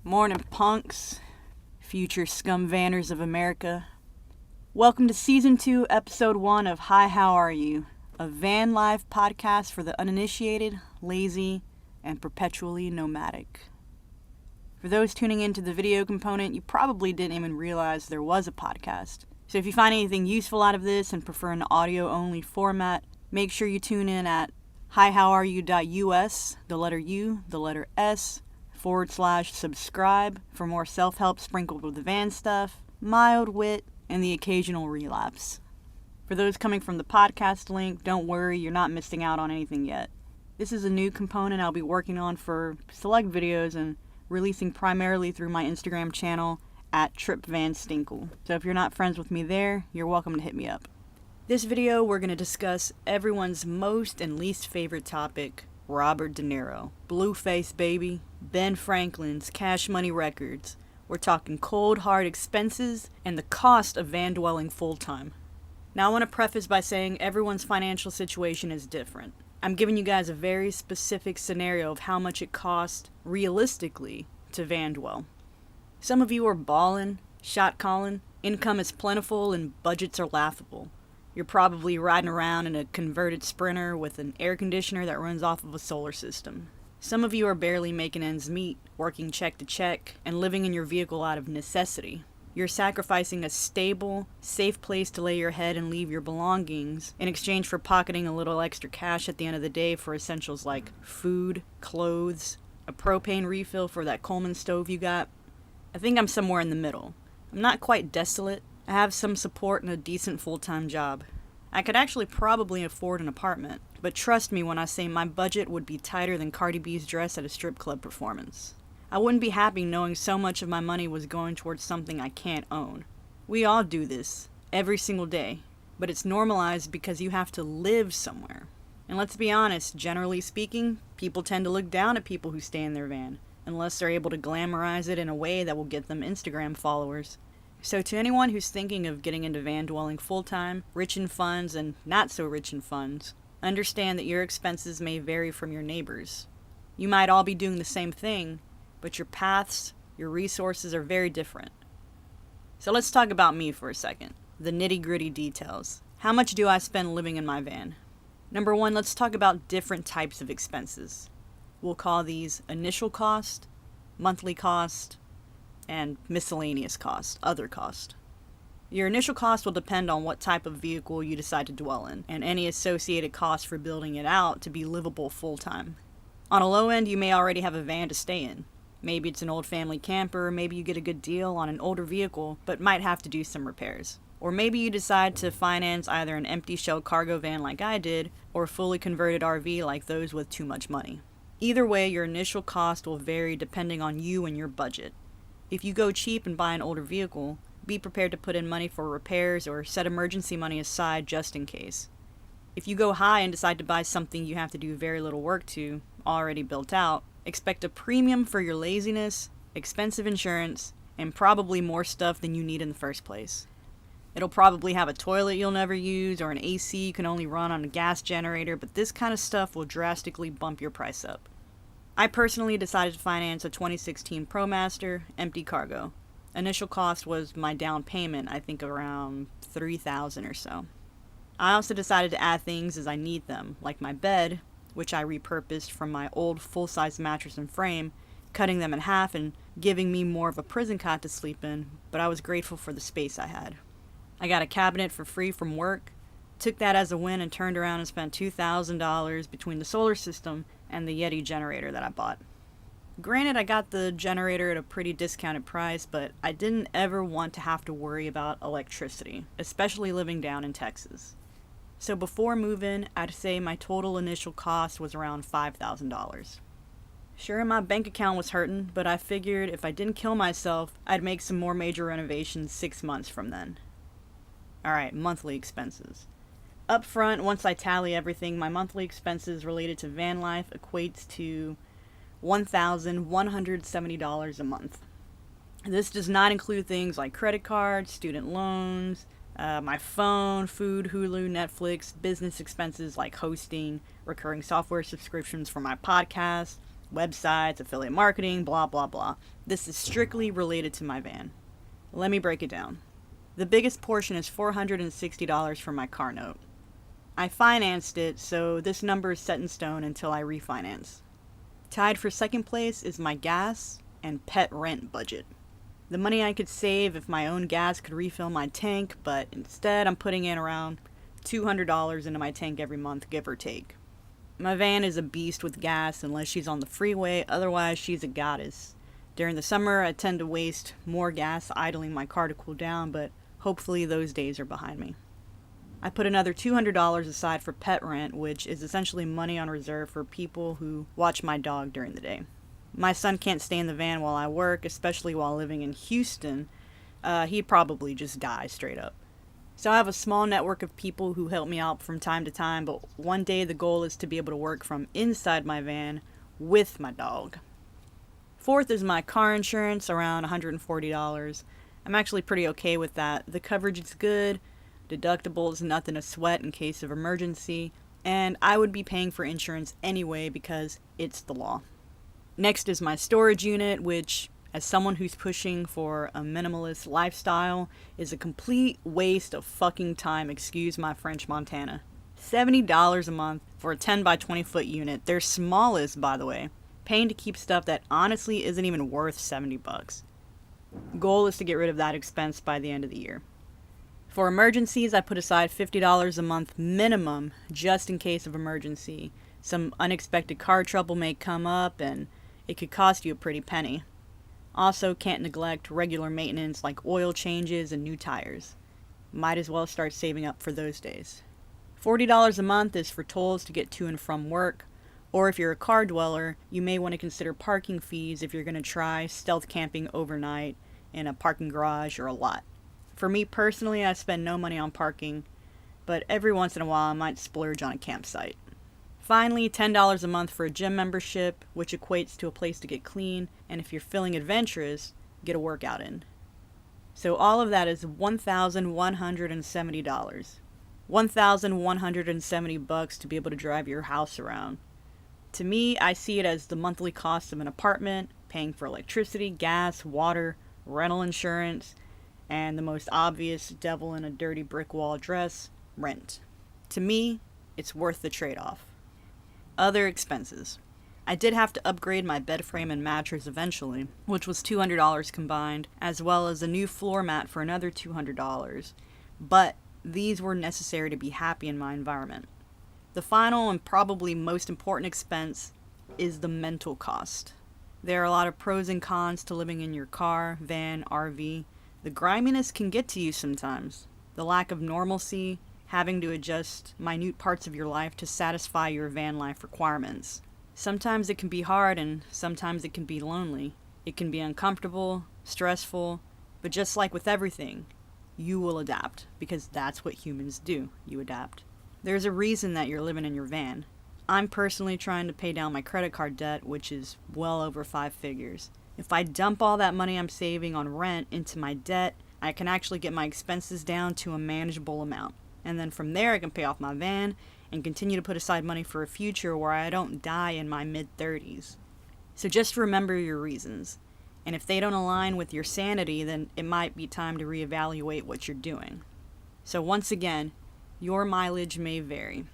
Morning, punks, future scum vanners of America. Welcome to Season 2, Episode 1 of Hi, How Are You? A van life podcast for the uninitiated, lazy, and perpetually nomadic. For those tuning into the video component, you probably didn't even realize there was a podcast. So if you find anything useful out of this and prefer an audio-only format, make sure you tune in at hihowareyou.us, the letter U, the letter S, /subscribe for more self-help sprinkled with the van stuff, mild wit, and the occasional relapse. For those coming from the podcast link, don't worry, you're not missing out on anything yet. This is a new component I'll be working on for select videos and releasing primarily through my Instagram channel at TripVanStinkle. So if you're not friends with me there, you're welcome to hit me up. This video, we're going to discuss everyone's most and least favorite topic, Robert De Niro. Blueface, baby. Ben Franklin's Cash Money Records. We're talking cold, hard expenses and the cost of van dwelling full-time. Now I want to preface by saying everyone's financial situation is different. I'm giving you guys a very specific scenario of how much it costs, realistically, to van dwell. Some of you are ballin', shot callin', income is plentiful and budgets are laughable. You're probably riding around in a converted Sprinter with an air conditioner that runs off of a solar system. Some of you are barely making ends meet, working check to check, and living in your vehicle out of necessity. You're sacrificing a stable, safe place to lay your head and leave your belongings in exchange for pocketing a little extra cash at the end of the day for essentials like food, clothes, a propane refill for that Coleman stove you got. I think I'm somewhere in the middle. I'm not quite desolate. I have some support and a decent full-time job. I could actually probably afford an apartment, but trust me when I say my budget would be tighter than Cardi B's dress at a strip club performance. I wouldn't be happy knowing so much of my money was going towards something I can't own. We all do this, every single day, but it's normalized because you have to live somewhere. And let's be honest, generally speaking, people tend to look down at people who stay in their van, unless they're able to glamorize it in a way that will get them Instagram followers. So to anyone who's thinking of getting into van dwelling full-time, rich in funds and not so rich in funds, understand that your expenses may vary from your neighbors. You might all be doing the same thing, but your paths, your resources are very different. So let's talk about me for a second. The nitty-gritty details. How much do I spend living in my van? Number one, let's talk about different types of expenses. We'll call these initial cost, monthly cost, and miscellaneous cost, other cost. Your initial cost will depend on what type of vehicle you decide to dwell in, and any associated costs for building it out to be livable full-time. On a low end, you may already have a van to stay in. Maybe it's an old family camper, maybe you get a good deal on an older vehicle, but might have to do some repairs. Or maybe you decide to finance either an empty shell cargo van like I did, or a fully converted RV like those with too much money. Either way, your initial cost will vary depending on you and your budget. If you go cheap and buy an older vehicle, be prepared to put in money for repairs or set emergency money aside just in case. If you go high and decide to buy something you have to do very little work to, already built out, expect a premium for your laziness, expensive insurance, and probably more stuff than you need in the first place. It'll probably have a toilet you'll never use or an AC you can only run on a gas generator, but this kind of stuff will drastically bump your price up. I personally decided to finance a 2016 ProMaster empty cargo. Initial cost was my down payment, I think around $3,000 or so. I also decided to add things as I need them, like my bed, which I repurposed from my old full-size mattress and frame, cutting them in half and giving me more of a prison cot to sleep in, but I was grateful for the space I had. I got a cabinet for free from work, took that as a win and turned around and spent $2,000 between the solar system and the Yeti generator that I bought. Granted, I got the generator at a pretty discounted price, but I didn't ever want to have to worry about electricity, especially living down in Texas. So before move-in, I'd say my total initial cost was around $5,000. Sure, my bank account was hurting, but I figured if I didn't kill myself, I'd make some more major renovations 6 months from then. Alright, monthly expenses. Up front, once I tally everything, my monthly expenses related to van life equates to $1,170 a month. This does not include things like credit cards, student loans, my phone, food, Hulu, Netflix, business expenses like hosting, recurring software subscriptions for my podcast, websites, affiliate marketing, blah, blah, blah. This is strictly related to my van. Let me break it down. The biggest portion is $460 for my car note. I financed it, so this number is set in stone until I refinance. Tied for second place is my gas and pet rent budget. The money I could save if my own gas could refill my tank, but instead I'm putting in around $200 into my tank every month, give or take. My van is a beast with gas unless she's on the freeway, otherwise she's a goddess. During the summer, I tend to waste more gas idling my car to cool down, but hopefully those days are behind me. I put another $200 aside for pet rent, which is essentially money on reserve for people who watch my dog during the day. My son can't stay in the van while I work, especially while living in Houston. He'd probably just die straight up. So I have a small network of people who help me out from time to time, but one day the goal is to be able to work from inside my van with my dog. Fourth is my car insurance, around $140. I'm actually pretty okay with that. The coverage is good, deductible is nothing to sweat in case of emergency, and I would be paying for insurance anyway because it's the law. Next is my storage unit, which, as someone who's pushing for a minimalist lifestyle, is a complete waste of fucking time, excuse my French Montana. $70 a month for a 10 by 20 foot unit. They're smallest, by the way. Paying to keep stuff that honestly isn't even worth $70. Goal is to get rid of that expense by the end of the year. For emergencies, I put aside $50 a month minimum just in case of emergency. Some unexpected car trouble may come up and it could cost you a pretty penny. Also, can't neglect regular maintenance like oil changes and new tires. Might as well start saving up for those days. $40 a month is for tolls to get to and from work, or if you're a car dweller, you may want to consider parking fees if you're going to try stealth camping overnight in a parking garage or a lot. For me personally, I spend no money on parking, but every once in a while I might splurge on a campsite. Finally, $10 a month for a gym membership, which equates to a place to get clean, and if you're feeling adventurous, get a workout in. So all of that is $1,170. $1,170 to be able to drive your house around. To me, I see it as the monthly cost of an apartment, paying for electricity, gas, water, rental insurance, and the most obvious devil in a dirty brick wall address, rent. To me, it's worth the trade-off. Other expenses. I did have to upgrade my bed frame and mattress eventually, which was $200 combined, as well as a new floor mat for another $200. But these were necessary to be happy in my environment. The final and probably most important expense is the mental cost. There are a lot of pros and cons to living in your car, van, RV. The griminess can get to you sometimes. The lack of normalcy, having to adjust minute parts of your life to satisfy your van life requirements. Sometimes it can be hard and sometimes it can be lonely. It can be uncomfortable, stressful, but just like with everything, you will adapt because that's what humans do. You adapt. There's a reason that you're living in your van. I'm personally trying to pay down my credit card debt, which is well over 5 figures. If I dump all that money I'm saving on rent into my debt, I can actually get my expenses down to a manageable amount. And then from there I can pay off my van and continue to put aside money for a future where I don't die in my mid-30s. So just remember your reasons. And if they don't align with your sanity, then it might be time to reevaluate what you're doing. So once again, your mileage may vary.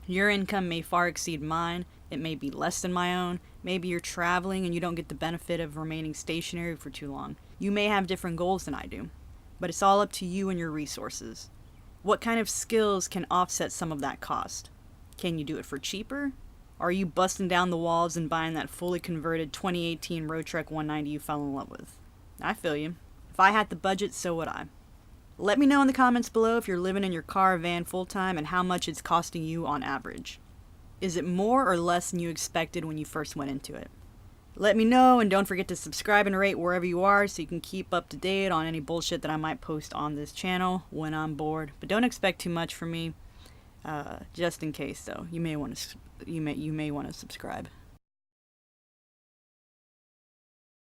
Your income may far exceed mine. It may be less than my own. Maybe you're traveling and you don't get the benefit of remaining stationary for too long. You may have different goals than I do. But it's all up to you and your resources. What kind of skills can offset some of that cost? Can you do it for cheaper? Or are you busting down the walls and buying that fully converted 2018 Road Trek 190 you fell in love with? I feel you. If I had the budget, so would I. Let me know in the comments below if you're living in your car or van full-time and how much it's costing you on average. Is it more or less than you expected when you first went into it? Let me know, and don't forget to subscribe and rate wherever you are so you can keep up to date on any bullshit that I might post on this channel when I'm bored. But don't expect too much from me, just in case though. You may want to subscribe.